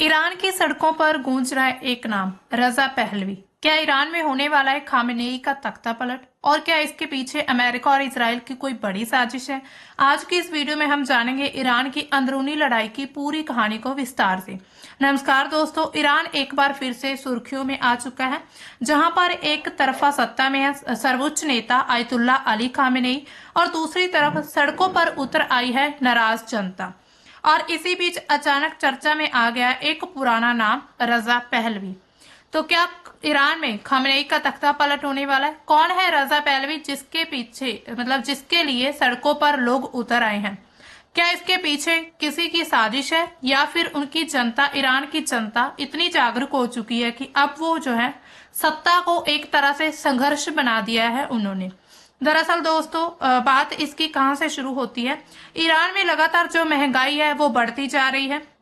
Iran की सड़कों पर गूंज रहा है एक नाम, रजा पहलवी। क्या ईरान में होने वाला है खामेनेई का तख्ता पलट? और क्या इसके पीछे अमेरिका और इजराइल की कोई बड़ी साजिश है? आज की इस वीडियो में हम जानेंगे ईरान की अंदरूनी लड़ाई की पूरी कहानी को विस्तार से। नमस्कार दोस्तों, ईरान एक बार फिर से सुर्खियों में आ चुका है, जहां पर एक तरफा सत्ता में है सर्वोच्च नेता आयतुल्ला अली खामेनेई और दूसरी तरफ सड़कों पर उतर आई है नाराज जनता। और इसी बीच अचानक चर्चा में आ गया एक पुराना नाम, रजा पहलवी। तो क्या ईरान में खामेनेई का तख्ता पलट होने वाला है? कौन है रजा पहलवी जिसके पीछे जिसके लिए सड़कों पर लोग उतर आए हैं? क्या इसके पीछे किसी की साजिश है या फिर उनकी जनता, ईरान की जनता इतनी जागरूक हो चुकी है कि अब वो जो है सत्ता को एक तरह से संघर्ष बना दिया है उन्होंने। दरअसल दोस्तों, बात इसकी कहां से शुरू होती है। ईरान में लगातार जो महंगाई है वो बढ़ती जा रही है।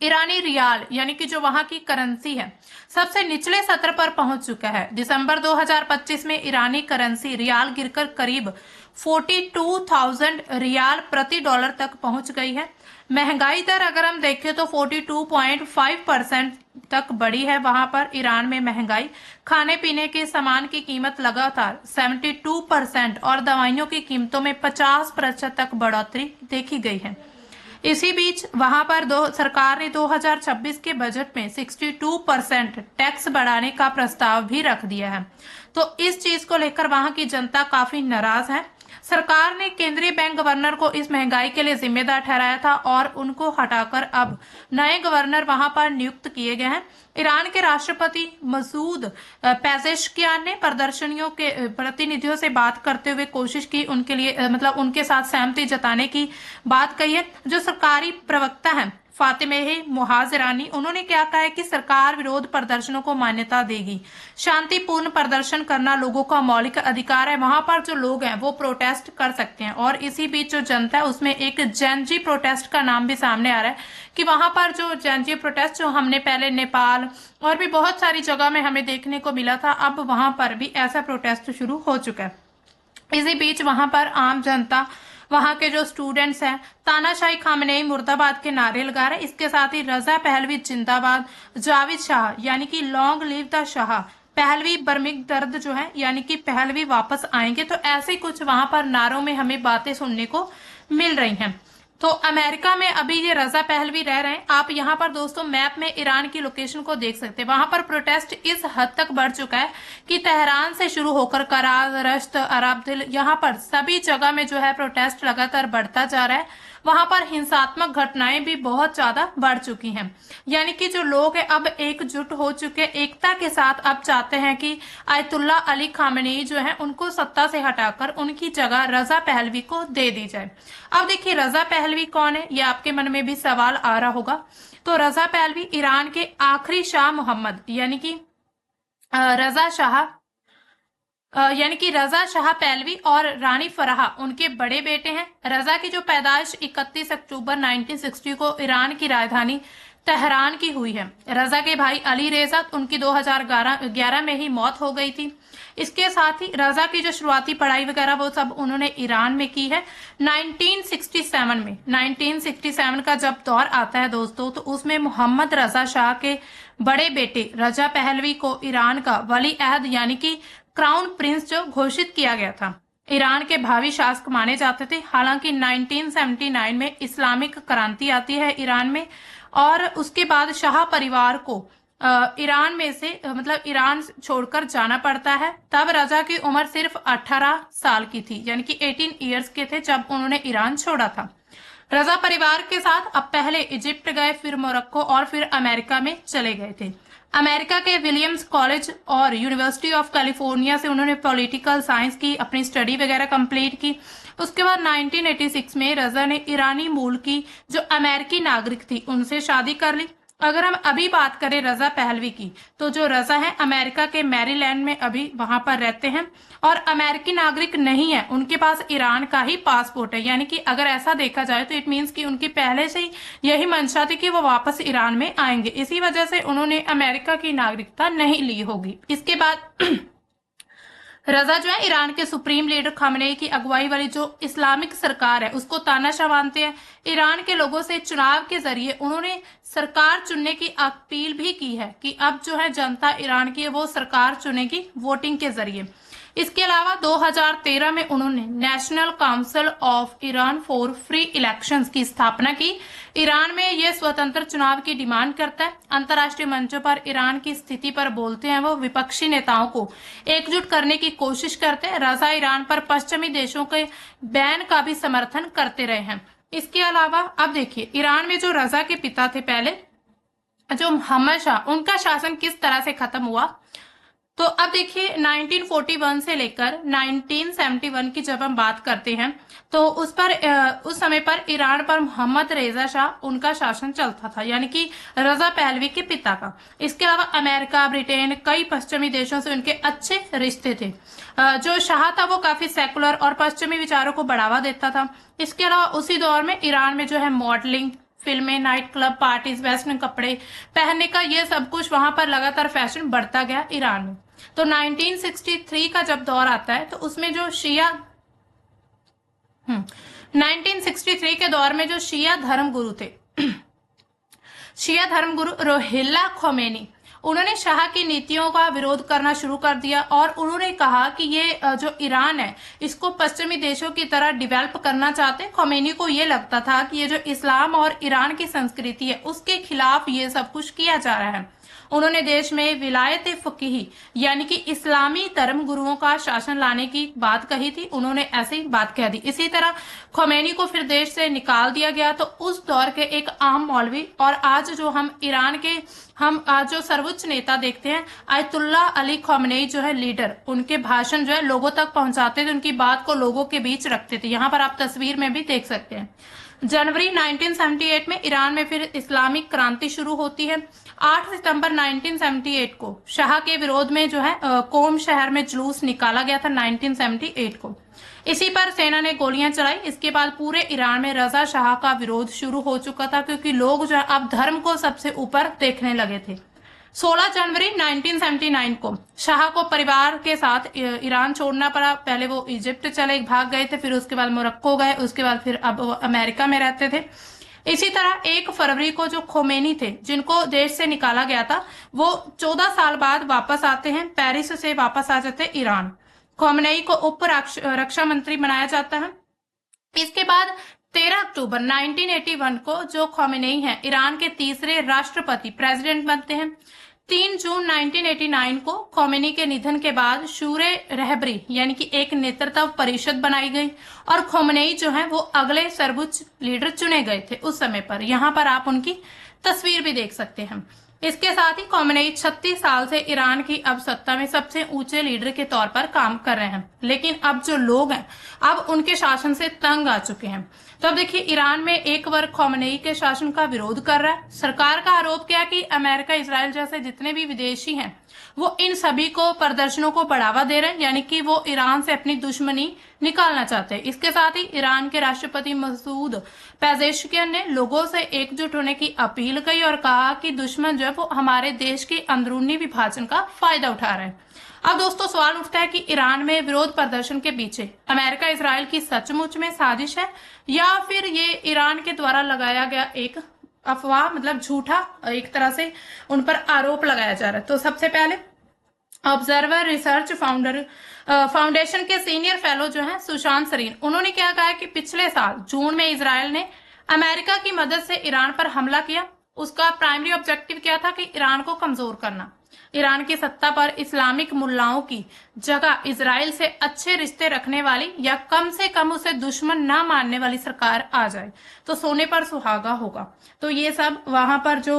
ईरानी रियाल यानी कि जो वहां की करेंसी है सबसे निचले स्तर पर पहुंच चुका है। दिसंबर 2025 में ईरानी करेंसी रियाल गिरकर करीब 42,000 रियाल प्रति डॉलर तक पहुंच गई है। महंगाई दर अगर हम देखें तो 42.5% तक बढ़ी है। वहां पर ईरान में महंगाई, खाने पीने के सामान की कीमत लगातार 72% और दवाइयों की कीमतों में 50% तक बढ़ोतरी देखी गई है। इसी बीच वहां पर सरकार ने 2026 के बजट में 62% टैक्स बढ़ाने का प्रस्ताव भी रख दिया है। तो इस चीज को लेकर वहां की जनता काफी नाराज है। सरकार ने केंद्रीय बैंक गवर्नर को इस महंगाई के लिए जिम्मेदार ठहराया था और उनको हटाकर अब नए गवर्नर वहां पर नियुक्त किए गए हैं। ईरान के राष्ट्रपति मसूद पेजेश्कियान ने प्रदर्शनियों के प्रतिनिधियों से बात करते हुए कोशिश की, उनके लिए उनके साथ सहमति जताने की बात कही है। जो सरकारी प्रवक्ता है फातिमेह मुहाजिरानी, उन्होंने क्या कहा है कि सरकार विरोध प्रदर्शनों को मान्यता देगी। शांतिपूर्ण प्रदर्शन करना लोगों का मौलिक अधिकार है। वहां पर जो लोग हैं वो प्रोटेस्ट कर सकते हैं। और इसी बीच जो जनता है उसमें एक जेनजी प्रोटेस्ट का नाम भी सामने आ रहा है कि वहां पर जो जेनजी प्रोटेस्ट जो हमने पहले नेपाल और भी बहुत सारी जगह में हमें देखने को मिला था, अब वहां पर भी ऐसा प्रोटेस्ट शुरू हो चुका है। इसी बीच वहां पर आम जनता, वहां के जो स्टूडेंट्स हैं, तानाशाही खामेनेई मुर्दाबाद के नारे लगा रहे। इसके साथ ही रजा पहलवी जिंदाबाद, जावेद शाह यानी कि लॉन्ग लिव द शाह, पहलवी बर्मिक दर्द जो है यानी कि पहलवी वापस आएंगे। तो ऐसे कुछ वहां पर नारों में हमें बातें सुनने को मिल रही हैं। तो अमेरिका में अभी ये रजा पहलवी रह रहे हैं। आप यहाँ पर दोस्तों मैप में ईरान की लोकेशन को देख सकते हैं। वहां पर प्रोटेस्ट इस हद तक बढ़ चुका है कि तेहरान से शुरू होकर कराज, रश्त, अराबदिल, यहाँ पर सभी जगह में जो है प्रोटेस्ट लगातार बढ़ता जा रहा है। वहां पर हिंसात्मक घटनाएं भी बहुत ज्यादा बढ़ चुकी हैं। यानी कि जो लोग हैं अब एकजुट हो चुके, एकता के साथ अब चाहते हैं कि आयतुल्ला अली खामेनेई जो है उनको सत्ता से हटाकर उनकी जगह रजा पहलवी को दे दी जाए। अब देखिए रजा पहलवी कौन है, ये आपके मन में भी सवाल आ रहा होगा। तो रजा पहलवी ईरान के आखिरी शाह मोहम्मद यानी कि रजा शाह रजा शाह पहलवी और रानी फराह उनके बड़े बेटे हैं। रजा की जो पैदाइश 31 अक्टूबर 1960 को ईरान की राजधानी तेहरान की हुई है। रजा के भाई अली रेजा, उनकी 2011 में ही मौत हो गई थी। इसके साथ ही रजा की जो शुरुआती पढ़ाई वगैरह वो सब उन्होंने ईरान में की है। 1967 का जब दौर आता है दोस्तों, तो उसमें मोहम्मद रजा शाह के बड़े बेटे रजा पहलवी को ईरान का वली अहद यानी कि क्राउन प्रिंस जो घोषित किया गया था। ईरान के भावी शासक माने जाते थे। हालांकि 1979 में इस्लामिक क्रांति आती है ईरान में और उसके बाद शाह परिवार को ईरान में से ईरान छोड़कर जाना पड़ता है। तब रजा की उम्र सिर्फ 18 साल की थी, यानी कि 18 इयर्स के थे जब उन्होंने ईरान छोड़ा था। रजा परिवार के साथ अब पहले इजिप्ट गए, फिर मोरक्को और फिर अमेरिका में चले गए थे। अमेरिका के विलियम्स कॉलेज और यूनिवर्सिटी ऑफ कैलिफोर्निया से उन्होंने पॉलिटिकल साइंस की अपनी स्टडी वगैरह कंप्लीट की। उसके बाद 1986 में रजा ने ईरानी मूल की जो अमेरिकी नागरिक थी उनसे शादी कर ली। अगर हम अभी बात करें रजा पहलवी की, तो जो रजा है अमेरिका के मैरीलैंड में अभी वहां पर रहते हैं और अमेरिकी नागरिक नहीं है, उनके पास ईरान का ही पासपोर्ट है। यानी कि अगर ऐसा देखा जाए तो इट मीन्स कि उनकी पहले से ही यही मंशा थी कि वो वापस ईरान में आएंगे। इसी वजह से उन्होंने अमेरिका की नागरिकता नहीं ली होगी। इसके बाद रजा जो है ईरान के सुप्रीम लीडर खामेनेई की अगुवाई वाली जो इस्लामिक सरकार है उसको तानाशाह मानते हैं। ईरान के लोगों से चुनाव के जरिए उन्होंने सरकार चुनने की अपील भी की है कि अब जो है जनता ईरान की है वो सरकार चुनेगी वोटिंग के जरिए। इसके अलावा 2013 में उन्होंने national council of Iran for free elections की स्थापना की। ईरान में यह स्वतंत्र चुनाव की डिमांड करता है। अंतर्राष्ट्रीय मंचों पर ईरान की स्थिति पर बोलते हैं। वो विपक्षी नेताओं को एकजुट करने की कोशिश करते हैं। रजा ईरान पर पश्चिमी देशों के बैन का भी समर्थन करते रहे हैं। इसके अलावा अब देखिए ईरान में जो रजा के पिता थे पहले जो मोहम्मद शाह, उनका शासन किस तरह से खत्म हुआ। तो अब देखिए 1941 से लेकर 1971 की जब हम बात करते हैं तो उस समय पर ईरान पर मोहम्मद रेजा शाह उनका शासन चलता था, यानी कि रजा पहलवी के पिता का। इसके अलावा अमेरिका, ब्रिटेन, कई पश्चिमी देशों से उनके अच्छे रिश्ते थे। जो शाह था वो काफी सेकुलर और पश्चिमी विचारों को बढ़ावा देता था। इसके अलावा उसी दौर में ईरान में जो है मॉडलिंग, फिल्में, नाइट क्लब, पार्टीज, वेस्टर्न कपड़े पहनने का ये सब कुछ वहां पर लगातार फैशन बढ़ता गया ईरान में। तो 1963 का जब दौर आता है तो उसमें जो 1963 के दौर में जो शिया धर्मगुरु थे शिया धर्मगुरु रुहुल्लाह खोमेनी, उन्होंने शाह की नीतियों का विरोध करना शुरू कर दिया और उन्होंने कहा कि ये जो ईरान है इसको पश्चिमी देशों की तरह डेवलप करना चाहते। खोमेनी को ये लगता था कि ये जो इस्लाम और ईरान की संस्कृति है उसके खिलाफ ये सब कुछ किया जा रहा है। उन्होंने देश में विलायत फकीही यानी कि इस्लामी धर्म गुरुओं का शासन लाने की बात कही थी। उन्होंने ऐसी बात कह दी। इसी तरह खोमेनी को फिर देश से निकाल दिया गया। तो उस दौर के एक आम मौलवी और आज जो हम ईरान के आज जो सर्वोच्च नेता देखते हैं आयतुल्लाह अली खोमेनी जो है लीडर, उनके भाषण जो है लोगों तक पहुंचाते थे, उनकी बात को लोगों के बीच रखते थे। यहाँ पर आप तस्वीर में भी देख सकते हैं। जनवरी 1978 में ईरान में फिर इस्लामिक क्रांति शुरू होती है। 8 सितंबर 1978 को शाह के विरोध में जो है कोम शहर में जुलूस निकाला गया था 1978 को। इसी पर सेना ने गोलियां चलाई। इसके बाद पूरे ईरान में रजा शाह का विरोध शुरू हो चुका था क्योंकि लोग जो अब धर्म को सबसे ऊपर देखने लगे थे। 16 जनवरी 1979 को शाह को परिवार के साथ ईरान छोड़ना पड़ा। पहले वो इजिप्ट चले भाग गए थे, फिर उसके बाद मोरक्को गए, उसके बाद फिर अब वो अमेरिका में रहते थे। इसी तरह 1 फरवरी को जो खोमेनी थे जिनको देश से निकाला गया था वो 14 साल बाद वापस आते हैं, पेरिस से वापस आ जाते हैं ईरान। खोमेनी को उप रक्षा मंत्री बनाया जाता है। इसके बाद 13 अक्टूबर 1981 को जो खोमेनी है ईरान के तीसरे राष्ट्रपति प्रेसिडेंट बनते हैं। 3 जून 1989 को खोमेनी के निधन के बाद शूरे रहबरी यानी कि एक नेतृत्व परिषद बनाई गई और खोमेनी जो है वो अगले सर्वोच्च लीडर चुने गए थे उस समय पर। यहाँ पर आप उनकी तस्वीर भी देख सकते हैं। इसके साथ ही खोमेनी 36 साल से ईरान की अब सत्ता में सबसे ऊंचे लीडर के तौर पर काम कर रहे हैं, लेकिन अब जो लोग हैं अब उनके शासन से तंग आ चुके हैं। तो अब देखिए ईरान में एक वर्ग खोमेनी के शासन का विरोध कर रहा है। सरकार का आरोप क्या है कि अमेरिका, इजराइल जैसे जितने भी विदेशी हैं वो इन सभी को प्रदर्शनों को बढ़ावा दे रहे हैं, यानी कि वो ईरान से अपनी दुश्मनी निकालना चाहते हैं। इसके साथ ही ईरान के राष्ट्रपति मसूद पेजेश्कियान ने लोगों से एकजुट होने की अपील की और कहा कि दुश्मन जो है वो हमारे देश के अंदरूनी विभाजन का फायदा उठा रहे हैं। अब दोस्तों सवाल उठता है कि ईरान में विरोध प्रदर्शन के पीछे अमेरिका इजराइल की सचमुच में साजिश है या फिर ये ईरान के द्वारा लगाया गया एक अफवाह, मतलब झूठा एक तरह से उन पर आरोप लगाया जा रहा है। तो सबसे पहले ऑब्जर्वर रिसर्च फाउंडेशन के सीनियर फेलो जो हैं सुशांत सरीन, उन्होंने क्या कहा कि पिछले साल जून में इजराइल ने अमेरिका की मदद से ईरान पर हमला किया। उसका प्राइमरी ऑब्जेक्टिव क्या था कि ईरान को कमजोर करना। ईरान की सत्ता पर इस्लामिक मुल्लाओं की जगह इजराइल से अच्छे रिश्ते रखने वाली या कम से कम उसे दुश्मन ना मानने वाली सरकार आ जाए तो सोने पर सुहागा होगा। तो ये सब वहां पर जो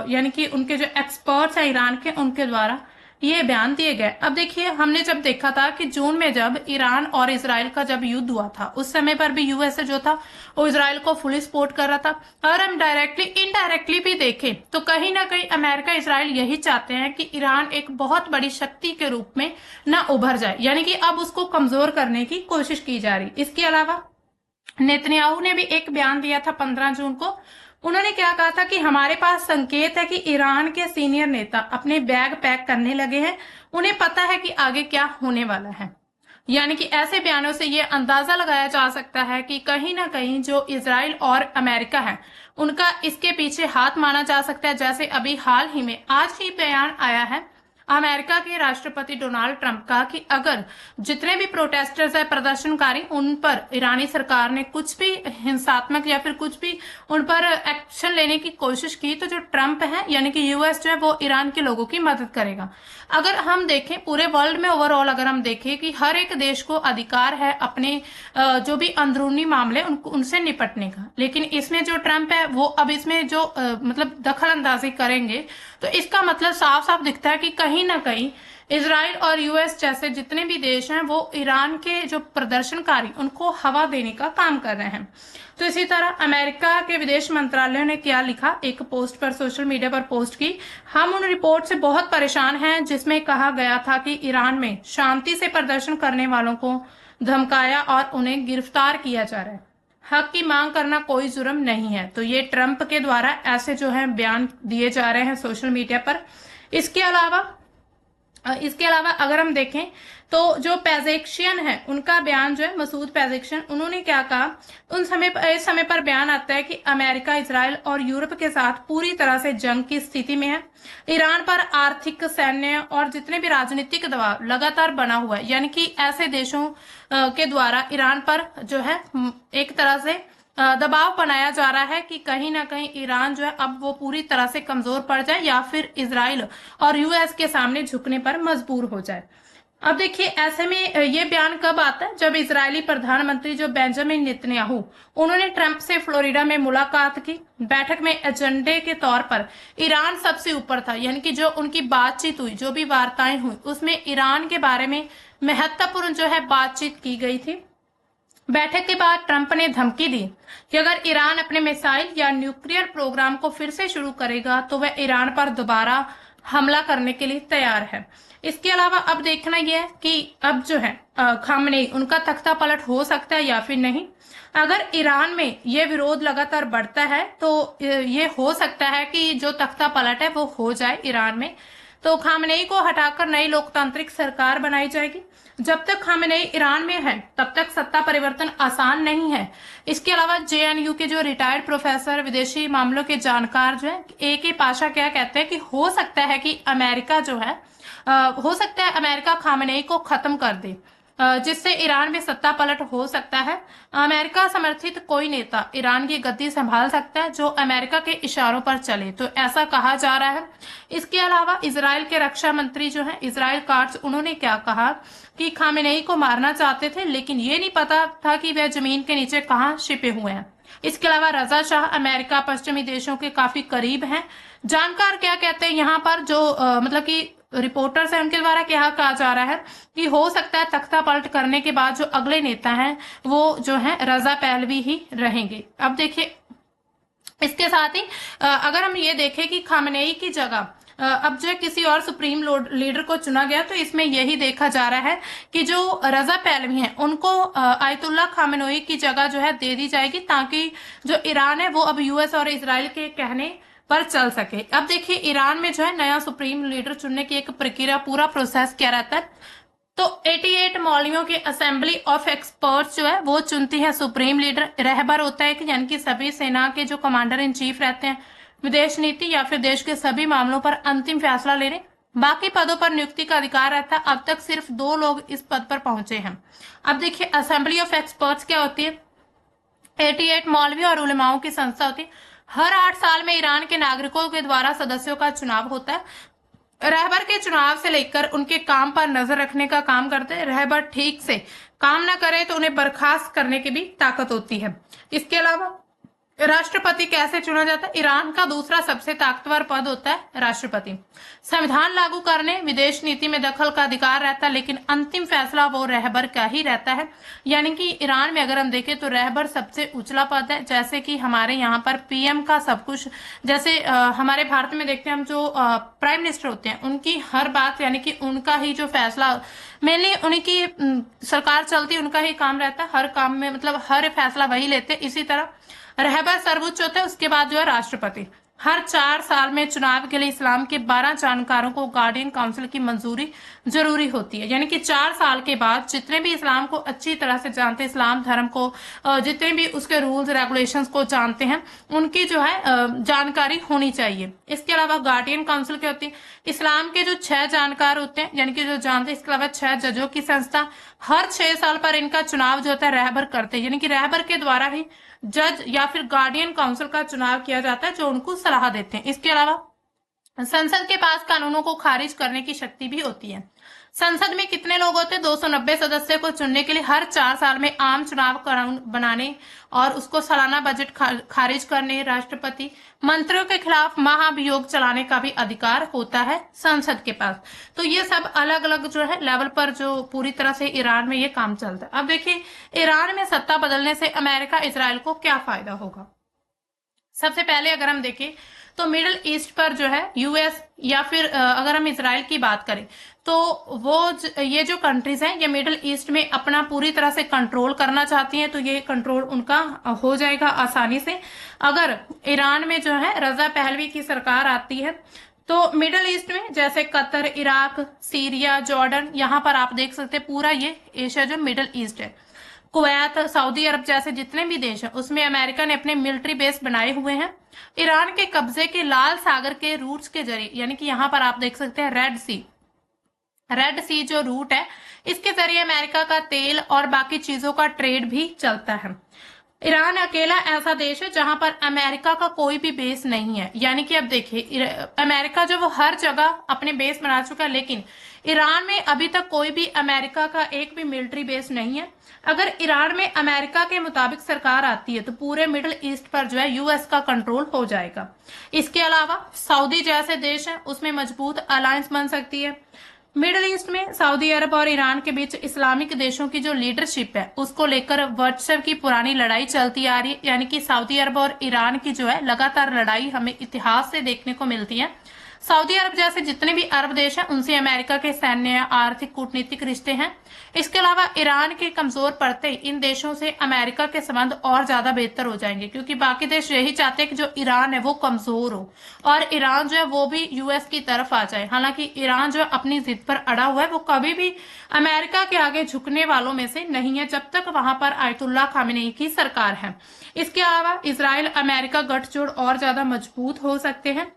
यानी कि उनके जो एक्सपर्ट्स हैं ईरान के, उनके द्वारा ये बयान दिए गए। अब देखिए हमने जब देखा था कि जून में जब ईरान और इजराइल का जब युद्ध हुआ था उस समय पर भी यूएसए जो था वो इजराइल को फुल सपोर्ट कर रहा था। अगर हम डायरेक्टली इनडायरेक्टली भी देखें तो कहीं ना कहीं अमेरिका इजराइल यही चाहते हैं कि ईरान एक बहुत बड़ी शक्ति के रूप में ना उभर जाए, यानी कि अब उसको कमजोर करने की कोशिश की जा रही। इसके अलावा नेतन्याहू ने भी एक बयान दिया था 15 जून को। उन्होंने क्या कहा था कि हमारे पास संकेत है कि ईरान के सीनियर नेता अपने बैग पैक करने लगे हैं, उन्हें पता है कि आगे क्या होने वाला है। यानी कि ऐसे बयानों से ये अंदाजा लगाया जा सकता है कि कहीं ना कहीं जो इजराइल और अमेरिका है उनका इसके पीछे हाथ माना जा सकता है। जैसे अभी हाल ही में आज ही बयान आया है अमेरिका के राष्ट्रपति डोनाल्ड ट्रंप का कि अगर जितने भी प्रोटेस्टर्स है, प्रदर्शनकारी, उन पर ईरानी सरकार ने कुछ भी हिंसात्मक या फिर कुछ भी उन पर एक्शन लेने की कोशिश की तो जो ट्रंप है यानी कि यूएस जो है वो ईरान के लोगों की मदद करेगा। अगर हम देखें पूरे वर्ल्ड में ओवरऑल अगर हम देखें कि हर एक देश को अधिकार है अपने जो भी अंदरूनी मामले उनसे निपटने का, लेकिन इसमें जो ट्रंप है वो अब इसमें जो मतलब दखल अंदाजी करेंगे तो इसका मतलब साफ साफ दिखता है कि कहीं ना कहीं इजराइल और यूएस जैसे जितने भी देश हैं वो ईरान के जो प्रदर्शनकारी उनको हवा देने का काम कर रहे हैं। तो इसी तरह अमेरिका के विदेश मंत्रालय ने क्या लिखा, एक पोस्ट पर सोशल मीडिया पर पोस्ट की, हम उन रिपोर्ट से बहुत परेशान हैं जिसमें कहा गया था कि ईरान में शांति से प्रदर्शन करने वालों को धमकाया और उन्हें गिरफ्तार किया जा रहा है। हक की मांग करना कोई जुर्म नहीं है। तो ये ट्रंप के द्वारा ऐसे जो है बयान दिए जा रहे हैं सोशल मीडिया पर। इसके अलावा अगर हम देखें तो जो पेजेशियन है उनका बयान जो है, मसूद पेजेशियन, उन्होंने क्या कहा, इस समय पर बयान आता है कि अमेरिका इजराइल और यूरोप के साथ पूरी तरह से जंग की स्थिति में है। ईरान पर आर्थिक, सैन्य और जितने भी राजनीतिक दबाव लगातार बना हुआ है, यानी कि ऐसे देशों के द्वारा ईरान पर जो है एक तरह से दबाव बनाया जा रहा है कि कहीं ना कहीं ईरान जो है अब वो पूरी तरह से कमजोर पड़ जाए या फिर इजराइल और यूएस के सामने झुकने पर मजबूर हो जाए। अब देखिए ऐसे में ये बयान कब आता है, जब इजरायली प्रधानमंत्री जो बेंजामिन नेतन्याहू, उन्होंने ट्रंप से फ्लोरिडा में मुलाकात की। बैठक में एजेंडे के तौर पर ईरान सबसे ऊपर था, यानी कि जो उनकी बातचीत हुई, जो भी वार्ताएं हुई उसमें ईरान के बारे में महत्वपूर्ण जो है बातचीत की गई थी। बैठक के बाद ट्रंप ने धमकी दी कि अगर ईरान अपने मिसाइल या न्यूक्लियर प्रोग्राम को फिर से शुरू करेगा तो वह ईरान पर दोबारा हमला करने के लिए तैयार है। इसके अलावा अब देखना यह है कि अब जो है खामनेई, उनका तख्ता पलट हो सकता है या फिर नहीं। अगर ईरान में ये विरोध लगातार बढ़ता है तो ये हो सकता है कि जो तख्ता पलट है वो हो जाए ईरान में, तो खामनेई को हटाकर नई लोकतांत्रिक सरकार बनाई जाएगी। जब तक खामनेई ईरान में है तब तक सत्ता परिवर्तन आसान नहीं है। इसके अलावा जेएनयू के जो रिटायर्ड प्रोफेसर, विदेशी मामलों के जानकार जो है ए.के. पाशा क्या कहते हैं कि हो सकता है कि अमेरिका जो है हो सकता है अमेरिका खामनेई को खत्म कर दे, जिससे ईरान में सत्ता पलट हो सकता है। अमेरिका समर्थित कोई नेता ईरान की गद्दी संभाल सकता है जो अमेरिका के इशारों पर चले, तो ऐसा कहा जा रहा है। इसके अलावा इजराइल के रक्षा मंत्री जो है इजराइल काट्ज, उन्होंने क्या कहा कि खामेनेई को मारना चाहते थे लेकिन ये नहीं पता था कि वह जमीन के नीचे कहाँ छिपे हुए हैं। इसके अलावा रजा शाह अमेरिका पश्चिमी देशों के काफी करीब हैं। जानकार क्या कहते हैं यहाँ पर, जो मतलब कि रिपोर्टर्स हैं उनके द्वारा क्या कहा जा रहा है कि हो सकता है तख्ता पलट करने के बाद जो अगले नेता हैं वो जो है रजा पहलवी ही रहेंगे। अब देखिए इसके साथ ही अगर हम ये देखें कि खामनेई की जगह अब जो किसी और सुप्रीम लीडर को चुना गया, तो इसमें यही देखा जा रहा है कि जो रजा पहलवी हैं उनको आयतुल्ला खामनेई की जगह जो है दे दी जाएगी, ताकि जो ईरान है वो अब यूएस और इजराइल के कहने पर चल सके। अब देखिए ईरान में जो है नया सुप्रीम लीडर चुनने की एक प्रक्रिया, पूरा प्रोसेस क्या रहता है, तो 88 मौलवियों के असेंबली ऑफ एक्सपर्ट्स जो है वो चुनती है सुप्रीम लीडर। रहबर होता है कि यानी कि सभी सेना के जो कमांडर इन चीफ रहते हैं, विदेश नीति या फिर देश के सभी मामलों पर अंतिम फैसला लेने। बाकी पदों पर नियुक्ति का अधिकार रहता है। अब तक सिर्फ 2 लोग इस पद पर पहुंचे हैं। अब देखिए असेंबली ऑफ एक्सपर्ट्स क्या होती है, 88 मौलवी और उलेमाओं की संस्था होती है। हर 8 साल में ईरान के नागरिकों के द्वारा सदस्यों का चुनाव होता है। रहबर के चुनाव से लेकर उनके काम पर नजर रखने का काम करते हैं। रहबर ठीक से काम न करे तो उन्हें बर्खास्त करने की भी ताकत होती है। इसके अलावा राष्ट्रपति कैसे चुना जाता है? ईरान का दूसरा सबसे ताकतवर पद होता है राष्ट्रपति। संविधान लागू करने, विदेश नीति में दखल का अधिकार रहता है, लेकिन अंतिम फैसला वो रहबर का ही रहता है। यानी कि ईरान में अगर हम देखें तो रहबर सबसे उछला पद है। जैसे कि हमारे यहाँ पर पीएम का सब कुछ, जैसे हमारे भारत में देखते हैं हम जो प्राइम मिनिस्टर होते हैं उनकी हर बात, यानी कि उनका ही जो फैसला, मेनली उनकी सरकार चलती है, उनका ही काम रहता है हर काम में, मतलब हर फैसला वही लेते हैं। इसी तरह रहबर सर्वोच्च होता है, उसके बाद जो है राष्ट्रपति। हर 4 साल में चुनाव के लिए इस्लाम के 12 जानकारों को गार्डियन काउंसिल की मंजूरी जरूरी होती है। यानी कि 4 साल के बाद जितने भी इस्लाम को अच्छी तरह से जानते हैं, इस्लाम धर्म को जितने भी उसके रूल्स रेगुलेशंस को जानते हैं, उनकी जो है जानकारी होनी चाहिए। इसके अलावा गार्डियन काउंसिल क्या होती है? इस्लाम के जो 6 जानकार होते हैं, यानी कि जो जानते हैं। इसके अलावा 6 जजों की संस्था, हर 6 साल पर इनका चुनाव जो होता है रहबर करते हैं। यानी कि रहबर के द्वारा ही जज या फिर गार्डियन काउंसिल का चुनाव किया जाता है, जो उनको सलाह देते हैं। इसके अलावा संसद के पास कानूनों को खारिज करने की शक्ति भी होती है। संसद में कितने लोग होते हैं? 290 सदस्य को चुनने के लिए हर 4 साल में आम चुनाव कानून बनाने और उसको सालाना बजट खारिज करने, राष्ट्रपति मंत्रियों के खिलाफ महाभियोग चलाने का भी अधिकार होता है संसद के पास। तो ये सब अलग अलग जो है लेवल पर जो पूरी तरह से ईरान में ये काम चलता है। अब देखिए, ईरान में सत्ता बदलने से अमेरिका इजराइल को क्या फायदा होगा? सबसे पहले अगर हम देखें तो मिडिल ईस्ट पर जो है यूएस या फिर अगर हम इजराइल की बात करें तो ये जो कंट्रीज हैं ये मिडिल ईस्ट में अपना पूरी तरह से कंट्रोल करना चाहती हैं, तो ये कंट्रोल उनका हो जाएगा आसानी से अगर ईरान में जो है रजा पहलवी की सरकार आती है। तो मिडिल ईस्ट में जैसे कतर, इराक, सीरिया, जॉर्डन, यहाँ पर आप देख सकते हैं पूरा ये एशिया जो मिडिल ईस्ट है। कुवैत, सऊदी अरब जैसे जितने भी देश हैं उसमें अमेरिका ने अपने मिलिट्री बेस बनाए हुए हैं। ईरान के कब्जे के लाल सागर के रूट्स के जरिए, यानी कि यहाँ पर आप देख सकते हैं रेड सी जो रूट है, इसके जरिए अमेरिका का तेल और बाकी चीजों का ट्रेड भी चलता है। ईरान अकेला ऐसा देश है जहां पर अमेरिका का कोई भी बेस नहीं है। यानी कि अब देखिए, अमेरिका जो वो हर जगह अपने बेस बना चुका है, लेकिन ईरान में अभी तक कोई भी अमेरिका का एक भी मिलिट्री बेस नहीं है। अगर ईरान में अमेरिका के मुताबिक सरकार आती है तो पूरे मिडिल ईस्ट पर जो है यूएस का कंट्रोल हो जाएगा। इसके अलावा सऊदी जैसे देश है उसमें मजबूत अलायंस बन सकती है। मिडिल ईस्ट में सऊदी अरब और ईरान के बीच इस्लामिक देशों की जो लीडरशिप है उसको लेकर वर्चस्व की पुरानी लड़ाई चलती आ रही है। यानी कि सऊदी अरब और ईरान की जो है लगातार लड़ाई हमें इतिहास से देखने को मिलती है। सऊदी अरब जैसे जितने भी अरब देश हैं उनसे अमेरिका के सैन्य, आर्थिक, कूटनीतिक रिश्ते हैं। इसके अलावा ईरान के कमजोर पड़ते इन देशों से अमेरिका के संबंध और ज्यादा बेहतर हो जाएंगे, क्योंकि बाकी देश यही चाहते हैं कि जो ईरान है वो कमजोर हो और ईरान जो है वो भी यूएस की तरफ आ जाए। हालांकि ईरान जो है अपनी जिद पर अड़ा हुआ है, वो कभी भी अमेरिका के आगे झुकने वालों में से नहीं है जब तक वहां पर आयतुल्ला खामेनेई की सरकार है। इसके अलावा इजराइल अमेरिका गठजोड़ और ज्यादा मजबूत हो सकते हैं।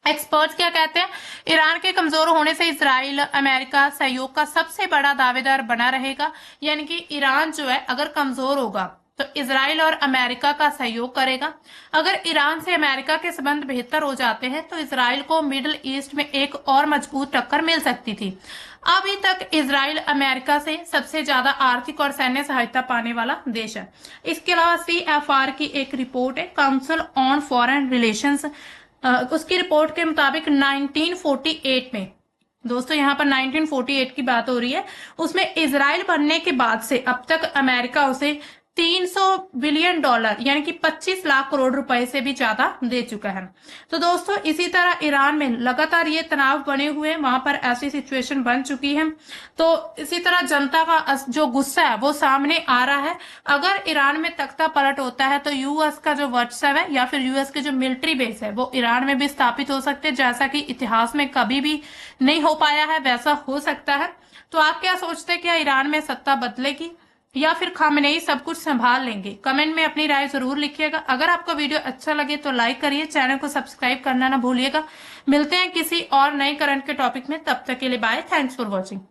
एक्सपर्ट्स क्या कहते हैं? ईरान के कमजोर होने से इजराइल अमेरिका सहयोग का सबसे बड़ा दावेदार बना रहेगा। यानी कि ईरान जो है अगर कमजोर होगा तो इजराइल और अमेरिका का सहयोग करेगा। अगर ईरान से अमेरिका के संबंध बेहतर हो जाते हैं तो इजराइल को मिडिल ईस्ट में एक और मजबूत टक्कर मिल सकती थी। अभी तक इजराइल अमेरिका से सबसे ज्यादा आर्थिक और सैन्य सहायता पाने वाला देश है। इसके अलावा CFR की एक रिपोर्ट है, काउंसिल ऑन फॉरेन रिलेशंस, उसकी रिपोर्ट के मुताबिक 1948 में, दोस्तों यहाँ पर 1948 की बात हो रही है, उसमें इजराइल बनने के बाद से अब तक अमेरिका उसे $300 बिलियन यानी कि 25 लाख करोड़ रुपए से भी ज्यादा दे चुका है। तो दोस्तों इसी तरह ईरान में लगातार ये तनाव बने हुए हैं, वहां पर ऐसी सिचुएशन बन चुकी है। तो इसी तरह जनता का जो गुस्सा है वो सामने आ रहा है। अगर ईरान में तख्ता पलट होता है तो यूएस का जो वर्चस्व है या फिर यूएस के जो मिलिट्री बेस है वो ईरान में भी स्थापित हो सकते हैं, जैसा कि इतिहास में कभी भी नहीं हो पाया है वैसा हो सकता है। तो आप क्या सोचते हैं, क्या ईरान में सत्ता बदलेगी या फिर खामेनेई सब कुछ संभाल लेंगे? कमेंट में अपनी राय जरूर लिखिएगा। अगर आपको वीडियो अच्छा लगे तो लाइक करिए, चैनल को सब्सक्राइब करना ना भूलिएगा। मिलते हैं किसी और नए करंट के टॉपिक में, तब तक के लिए बाय। Thanks for watching.